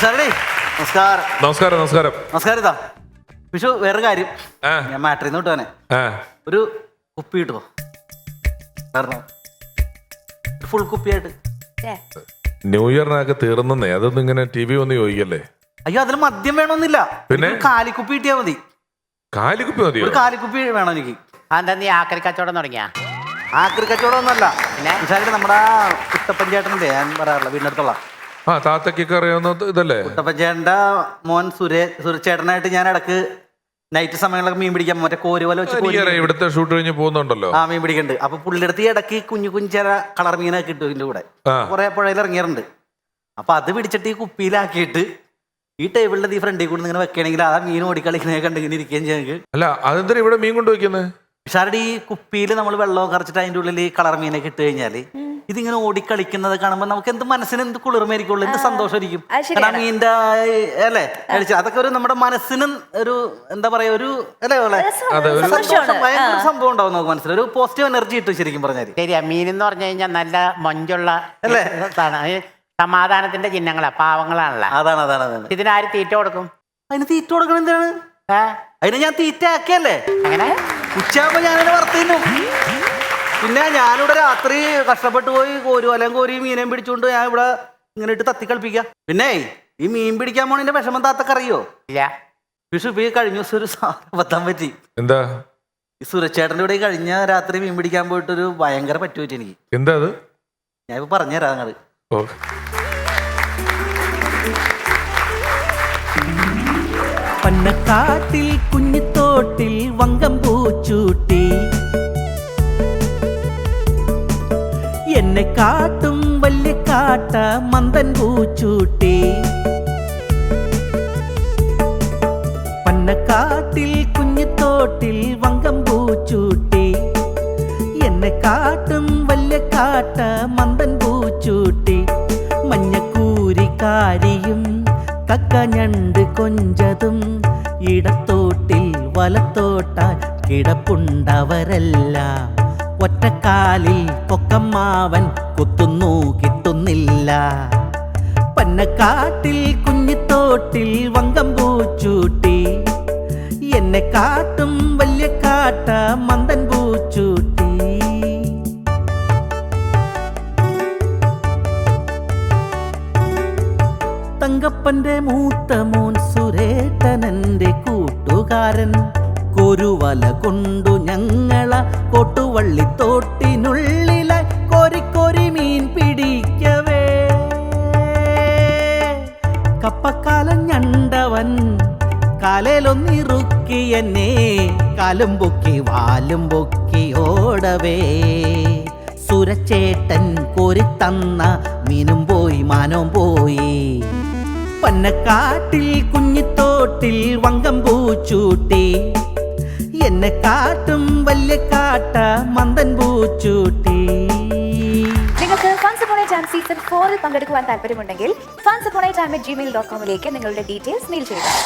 നമസ്കാരം. നമസ്കാരം. ഇതാ വിഷു വേറെ കാര്യം, ഞാൻ മാട്രിന്ന് വിട്ടുവനെ ഒരു കുപ്പി കിട്ടുമോ? ഫുൾ കുപ്പിയായിട്ട്. ന്യൂ ഇയറിനൊക്കെ തീർന്നേ, അതൊന്നും ഇങ്ങനെ TV വന്ന് ചോദിക്കല്ലേ. അയ്യോ, അതിൽ മദ്യം വേണമെന്നില്ല, പിന്നെ കാലിക്കുപ്പി കിട്ടിയാ മതി. കാലിക്കുപ്പി മതിയോ? ഒരു കാലിക്കുപ്പി വേണം എനിക്ക്. അതെന്താ നീ ആക്രി കച്ചവടം തുടങ്ങിയ? ആക്രി കച്ചവടം ഒന്നല്ല, നമ്മുടെ കുട്ടപ്പഞ്ചേട്ടനുണ്ട്, ഞാൻ പറയാറില്ല, വീടിനടുത്തുള്ള താത്തക്കൊക്കെ അറിയാവുന്ന ഇതല്ലേ. കുട്ടപ്പഞ്ചേട്ടന്റെ മോൻ സുരേഷേട്ടനായിട്ട് ഞാൻ ഇടക്ക് നൈറ്റ് സമയങ്ങളൊക്കെ മീൻ പിടിക്കാൻ മറ്റേ കോരുവല വെച്ച് ഇവിടുത്തെ ഷൂട്ട് കഴിഞ്ഞ് പോകുന്നുണ്ടല്ലോ. മീൻ പിടിക്കുന്നുണ്ട്. അപ്പൊ പുള്ളിയുടെ ഇടയ്ക്ക് കുഞ്ഞു ചില കളർ മീനൊക്കെ കിട്ടും ഇതിന്റെ കൂടെ. കുറെ പുഴയിൽ ഇറങ്ങിയിട്ടുണ്ട്. അപ്പൊ അത് പിടിച്ചിട്ട് ഈ കുപ്പിയിലാക്കിയിട്ട് ഈ ടേബിളിന്റെ ഈ ഫ്രണ്ടിൽ കൂടെ ഇങ്ങനെ വെക്കണമെങ്കിൽ ആ മീൻ ഓടിക്കളിങ്ങനെ കണ്ടിങ്ങനെ ഇരിക്കുകയും ചെയ്യാൻ. അല്ല, അതെന്താ ഇവിടെ മീൻ കൊണ്ടുവയ്ക്കുന്നത്? പക്ഷേ ഈ കുപ്പിയിൽ നമ്മൾ വെള്ളം കറച്ചിട്ട് അതിന്റെ ഉള്ളിൽ ഈ കളർ മീനൊക്കെ ഇട്ട് കഴിഞ്ഞാല് ഇതിങ്ങനെ ഓടിക്കളിക്കുന്നത് കാണുമ്പോൾ നമുക്ക് എന്ത് മനസ്സിന് എന്ത് കുളിർമയായിരിക്കുള്ളൂ, എന്ത് സന്തോഷമായിരിക്കും. കാരണം മീൻ്റെ അല്ലേ അതൊക്കെ ഒരു നമ്മുടെ മനസ്സിനും ഒരു എന്താ പറയാ ഒരു സന്തോഷം, ഭയങ്കര സംഭവം ഉണ്ടാവും നമുക്ക് മനസ്സിൽ. ഒരു പോസിറ്റീവ് എനർജി കിട്ടും ശരിക്കും പറഞ്ഞാൽ. ശരിയാ, മീൻ എന്ന് പറഞ്ഞു കഴിഞ്ഞാൽ നല്ല മൊഞ്ചുള്ള അല്ലേ, സമാധാനത്തിന്റെ ചിഹ്നങ്ങളാ, പാവങ്ങളാണല്ലോ. അതാണ്. ഇതിനാര് തീറ്റ കൊടുക്കും? അതിന് തീറ്റ കൊടുക്കണം എന്താണ്? അതിന് ഞാൻ തീറ്റ ആക്കിയല്ലേ. അങ്ങനെ ഉച്ചയാകുമ്പോ ഞാനതിനെ വറുത്തിന്നു. പിന്നെ ഞാനിവിടെ രാത്രി കഷ്ടപ്പെട്ടു പോയി കോരി മീനെയും പിടിച്ചുകൊണ്ട് ഞാൻ ഇവിടെ ഇങ്ങനെ ഇട്ട് തത്തി കളിപ്പിക്കാം. പിന്നെ ഈ മീൻ പിടിക്കാൻ പോണതിന്റെ വിഷമം താത്തക്കറിയോ? ഇല്ല. വിഷു ഇപ്പൊ കഴിഞ്ഞ ദിവസം ഒരു സാധനം പറ്റി. എന്താ? ഈ സുരക്ഷേട്ടന്റെ ഇവിടെ കഴിഞ്ഞ രാത്രി മീൻ പിടിക്കാൻ പോയിട്ടൊരു ഭയങ്കര പറ്റുപറ്റി എനിക്ക്. എന്താ അത്? ഞാൻ ഇപ്പൊ പറഞ്ഞുതരാം അങ്ങോട്ട്. പന്നക്കാട്ടിൽ കുഞ്ഞിത്തോട്ടിൽ വങ്കം പൂച്ചൂട്ടി എന്നെ കാട്ടും വലിയ കാട്ട മന്ദൻ പൂച്ചൂട്ടി. പന്നക്കാട്ടിൽ കുഞ്ഞിത്തോട്ടിൽ വങ്കം പൂച്ചൂട്ടി എന്നെ കാട്ടും വലിയ കാട്ട മന്ദൻ പൂച്ചൂട്ടി. മഞ്ഞക്കൂരിക്കാരിയും കക്കഞ്ഞണ്ട് കൊഞ്ചതും ഇടത്തോട്ടിൽ വലത്തോട്ടാൽ കിടപ്പുണ്ടവരെല്ലാം. ഒറ്റക്കാലിൽ പൊക്കമ്മാവൻ കുത്തുന്നു കിട്ടുന്നില്ല. പന്നക്കാട്ടിൽ കുഞ്ഞിത്തോട്ടിൽ വങ്കം പൂച്ചൂട്ടി എന്നെ കാട്ടും വലിയ കാട്ട മന്ദൻ പൂച്ചൂട്ടി. തങ്കപ്പന്റെ മൂത്ത മോൻ സുരേട്ടനന്റെ കൂട്ടുകാരൻ കൊരുവല കൊണ്ടു ഞങ്ങള കൊട്ടുവള്ളിത്തോട്ടിനുള്ളിലായി കോരിക്കോരി മീൻ പിടിക്കവേ. കപ്പക്കാലം ഞണ്ടവൻ കാലയിലൊന്നിറുക്കി എന്നെ കാലും പൊക്കി വാലും പൊക്കി ഓടവേ. സുരച്ചേട്ടൻ കോരിത്തന്ന മീനും പോയി മാനവും പോയി. പന്നക്കാട്ടിൽ കുഞ്ഞിത്തോട്ടിൽ വങ്കം പൂച്ചൂട്ടി എന്നെ കാട്ടും വലിയ കാട്ട മന്ദൻ പൂച്ചൂട്ടി. നിങ്ങൾക്ക് ഫൺസ് അപ്പോൺ എ ടൈം സീസൺ 4 പങ്കെടുക്കുവാൻ താല്പര്യമുണ്ടെങ്കിൽ funsupon@gmail.com നിങ്ങളുടെ ഡീറ്റെയിൽസ് മെയിൽ ചെയ്യുക.